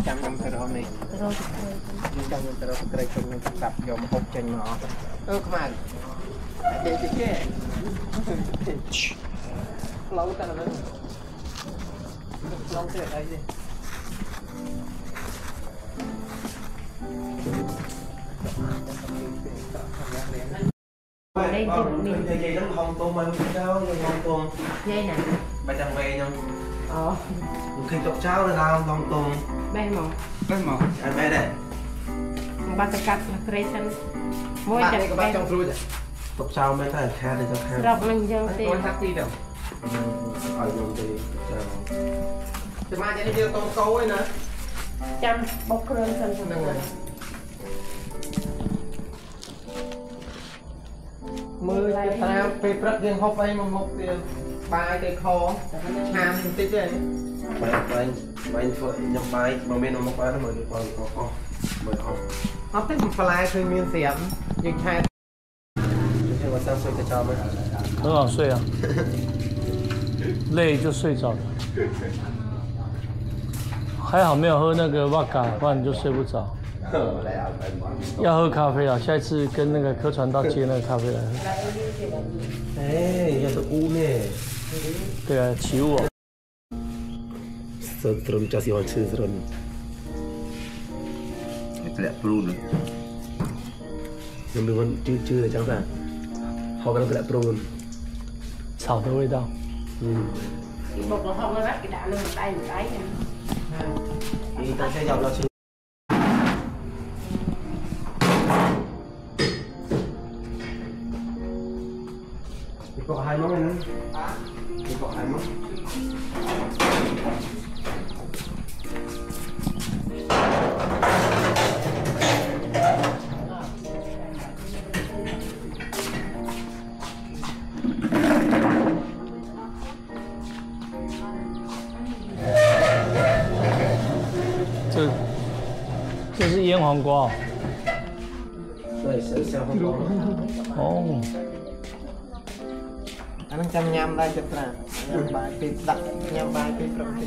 ចាំខ្ញុំទៅរកនេះខ្ញុំចាំខ្ញុំទៅរកក្រៃខ្ញុំស្ដាប់យកមកហូបចេញមកអស់ខ្មៅតែចេះផ្លូវតែហ្នឹងផ្លូវទៅអីទេđây chị mình vậy nó không tôm mình đâu nhưng không tôm đây nè bà chẳng về nhau khi chọc cháo là sao không tôm bên mỏ anh bé đây ba ta cắt là cây xanh mỗi chặt có bác trong ruồi chọc cháo mấy thằng kha để cho kha rọc mình dâu tiền con thắt đi đâu ở dùng thì mai cho nó chưa tôm câu ấy nữa chăm bốc rơm xanh xanh rồi mưa ta phê rất riêng hộp ấy mà một bài cây kho hàm tí chứ bài phơi nhập bài mà bên nó một bài nó mới được bài kho mới không nó thích một fly thôi miên xẻm nhưng hai nhưng mà sao睡得着吗？很好睡啊，累就睡着了。还好没有喝那个哇嘎，不然你就睡不着。要喝咖啡啊！下一次跟那个柯传道借那个咖啡来喝。哎，要是乌呢？对啊，起雾哦。Serem cho siapa serem. Tidak perlu nih. Yang dengan cucu的讲法，好可能tidak perlu。草的味道。bột là không nó rách cái đạn lên một tay thì ta sẽ dọc ra có hai món này nữa. Có hai món.这是腌黄瓜哦。对，是小黄瓜。哦。Anh chăm nhâm đây chụp nè, nhâm bài thì đặt nhâm bài thì from thì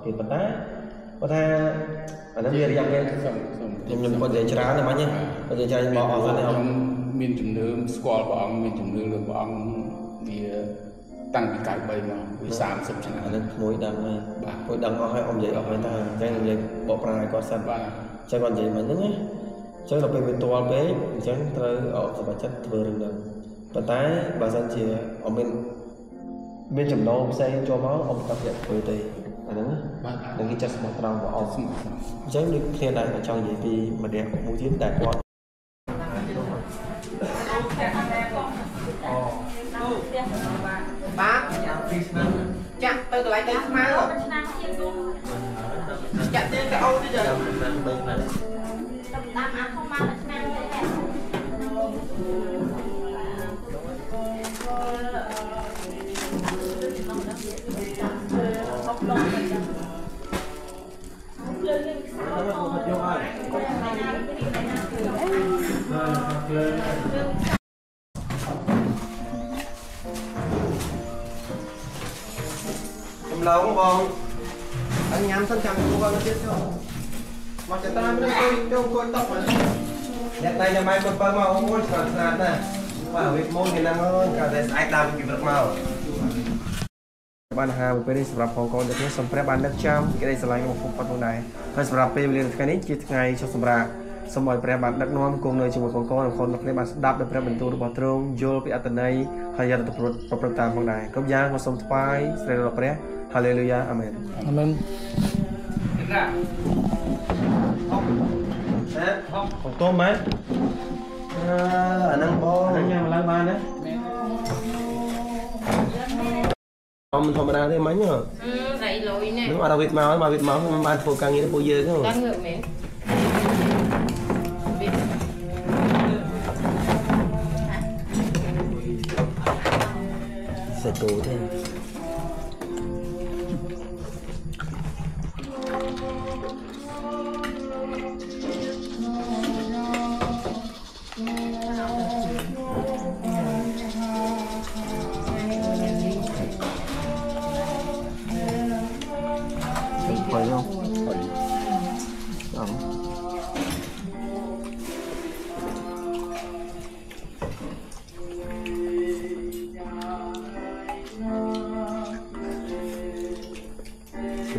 tiền bánh đá, có tha, anh nói về dạng cái nhung con dễ chả này bao nhiêu, con dễ chả bỏ ở này không? Miền Trung nước, squall bỏ ông, miền Trung nước luôn bỏ ông thì tăng cái cải bày mà 30 chẳng hạn. Anh mối đằng họ hay ông dễ ở bên ta, cái này dễ bỏ ra có sẵn, chắc còn gì mà nhớ nhé, chắc là bên toa bé, chắc tới ở cái bản chất vừa được được, và tái bà dân chỉ ở bên chấm nâu xây cho máu ông tập luyện vừa tì. Đừng cái chất một tròn của ông giống như khi này mà trong gì thì mà đẹp mũi tím đại quá ba chặt từ lại đây máu chặt đến cái ô bây giờ lâu không bông anh nhắm sân chằm của con nó chết không mà chả ta mới không coi tóc mà nhặt tay nhà mai con bơ màu không muốn sẵn sàng nè và việc môn cái năng hơn cả để ai làm cái việc màu bạn hà một bên sập phòng con được sắm prep ban đất trăm cái đây là một phần phần này và sập bên liên cái này chỉ ngày cho sắm raสมัยประบัตินักน้อมกงเลยจังหวัดกองกอนคนนักเรียนดับโดยประบัติตัวบอตรงโยลไปอัตนัยขยันตประประตามของนายก็ย่างมาสมทวายเสด็จเราเปรี้ยฮาเลลูยาอาเมนอาเมนของโต้มไหมนั่งบอนั่งยังมาล้างบ้านนะมันธรรมดาได้ไหมเนี่ยไรลอยเนี่ยนึกว่าเราวิทย์เมาส์มันบ้านโฟกัสงี้ปูเยอะก็ตั้งเงือกไหมใส่ตูใช่ปล่อยยังปล่อย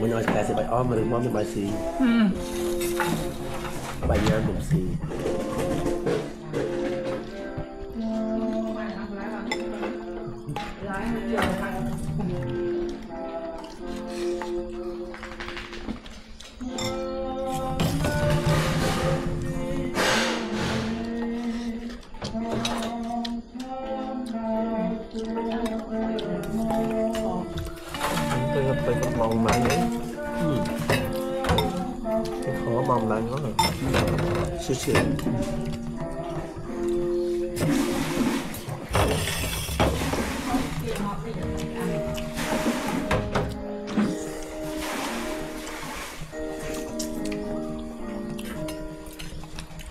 mình nói cái sẽ bài om mà đừng mongเป็นbài xì bài nhang cũng xì tôi phải mong lại nữa cái khó mong lại nó rồi sửa sửa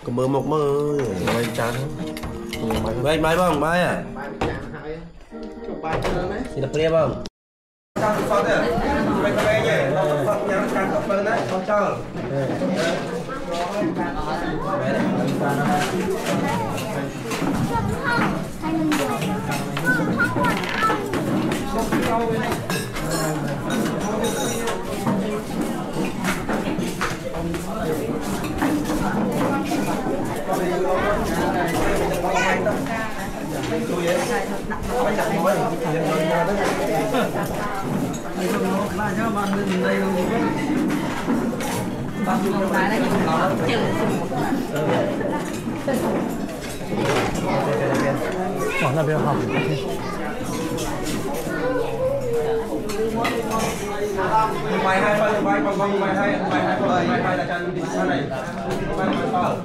còn mơ một mơ bay chán bay bay bông bay à thì đập kia bông sao sao thế mày có nghe nhỉ nó phật nhắm càng tập hơn đấy con chờ往那边好。bài hai phần bài còn bài hai phần bài hai là chân đi sau này bài sau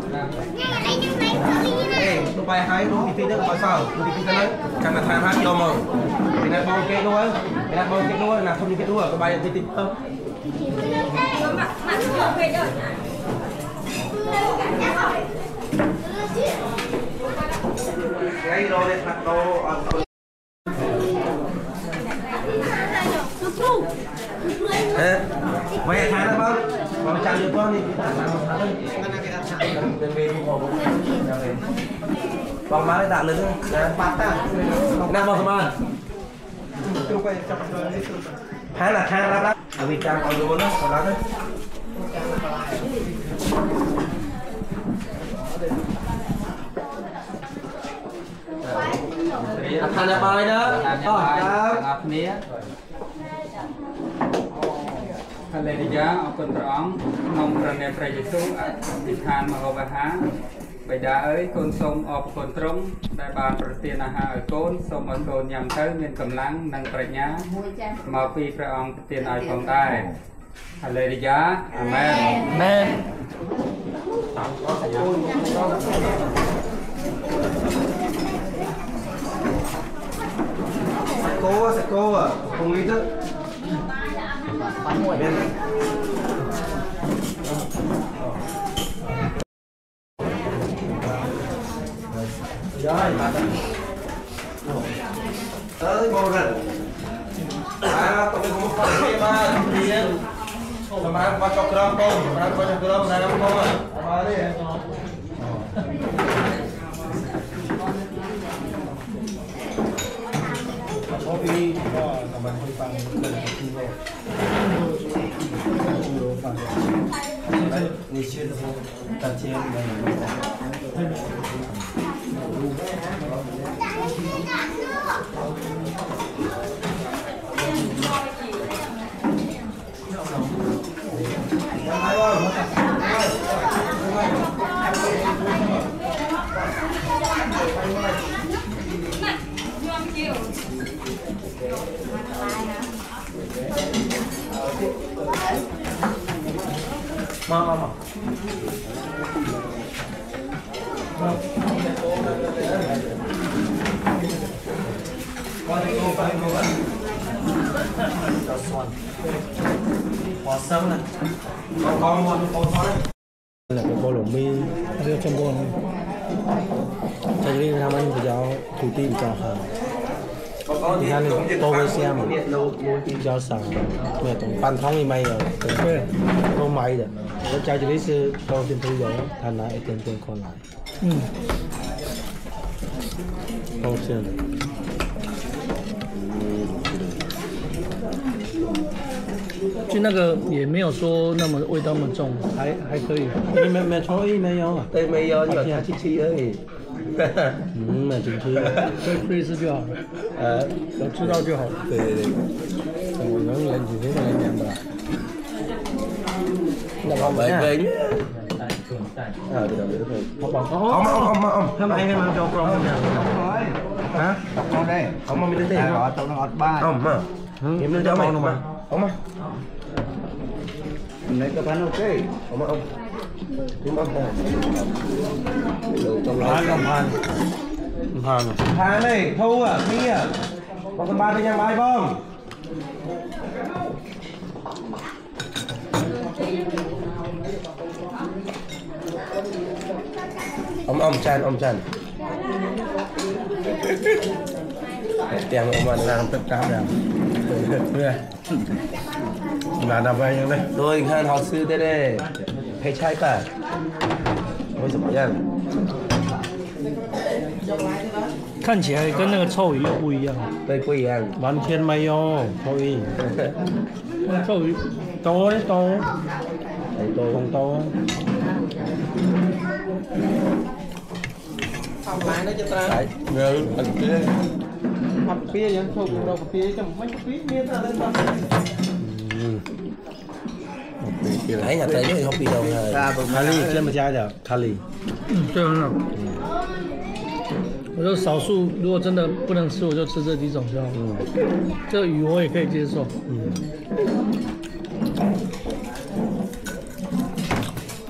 bài hai luôn thì nó bài sau thì cái nó càng là tham hát do mờ thì là bao cái luôn là bao cái luôn là không đi cái luôn cái bài thì tiếp không ngay rồi đấy đặt đồ mày thái nó bao chăn được con thì bóng má đặt lên nam bao mà thái là than lắm lắm ở vì trang còn luôn đó còn lắm đấy than là bao đó Hallelujah, អរគុណព្រះអង្គក្នុងព្រះនាមព្រះយេស៊ូវអធិដ្ឋានមហោបហា bây giờ ấy con sông ọp con trống đại bàn đầu tiên là hai con sông ở con nhằm tới miền cầm lăng năng bạch nhá mà phi phải ông tiền ai phòng tay Hallelujah Amen Amen. cô à không lý thức tới bồ rồi tôi không có phải đi mà đi không mà cho cơm không mà cho cơm này không à mà đi có đi có làm bạn hơi bằng đi chơi được không ta chơi Mama. Là cái bò lủng mi đưa trong bò này làm anh phải giáo thủ tin cho họ thì hai người tôi với xem cho sáng mẹ tổng pan thong như mày rồi tôi mày rồi tôi trai cho lý sư tôi tiền thư rồi thành lại tiền còn lại không xem就那个也没有说那么味道那么重，还可以。没错，没有，对，没有，有他去吃而已。没进去，可以吃就好了。有吃到就好了。对对对，我能连几天都连两吧。那我về về nhé. Được. Hôm nay em ăn cho con nha. Hả? Con đây. Ông mà mình đến đây không? Tao nó ngọt ba. Ông mà. Em đưa cho mày mà. Ông mà. Này các bạn ok. Ông mà ông. Chúng ông này. Đồ trong đó. Phan này, Thu à, Phi à. Con con ba đi nhà bài không? Ông Chan. Tiền ông ăn làm tất cả rồi. Là làm vậy đây. Rồi han họ sư thế đây. Thấy trai cả. Ôi giời ơi. 看起来跟那个臭鱼又不一样。对，不一样，完全没有臭鱼。臭鱼多的多，không多。Không lại nó cho ta. Rồi, ăn kia. Mặt kia vậy, thôi cũng đâu kia chứ mấy phía kia ta lên ta. Nãy nhà tới thì không đi đâu rồi. Kali, trên mà trai rồi, Kali. 对，很好。我就少数，如果真的不能吃，我就吃这几种就好。这个鱼我也可以接受。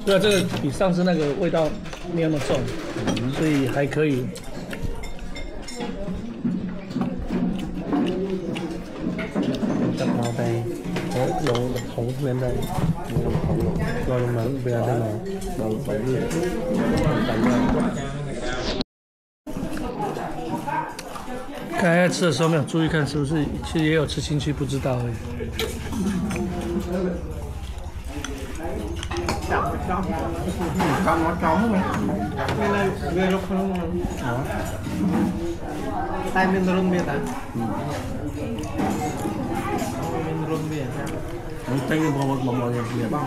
对啊，这个比上次那个味道没那么重，所以还可以。Chặt vào đây, dùng thủng lên đây, rồi mình về đây mà, bằng phải gì,刚才吃的时候没有注意看，是不是其实也有吃进去，不知道而已。tay mình rung bia ta, mình rung bia, mình tay mình bò bò bò bò bò,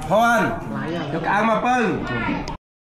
Hoan, cho cả mà pưng.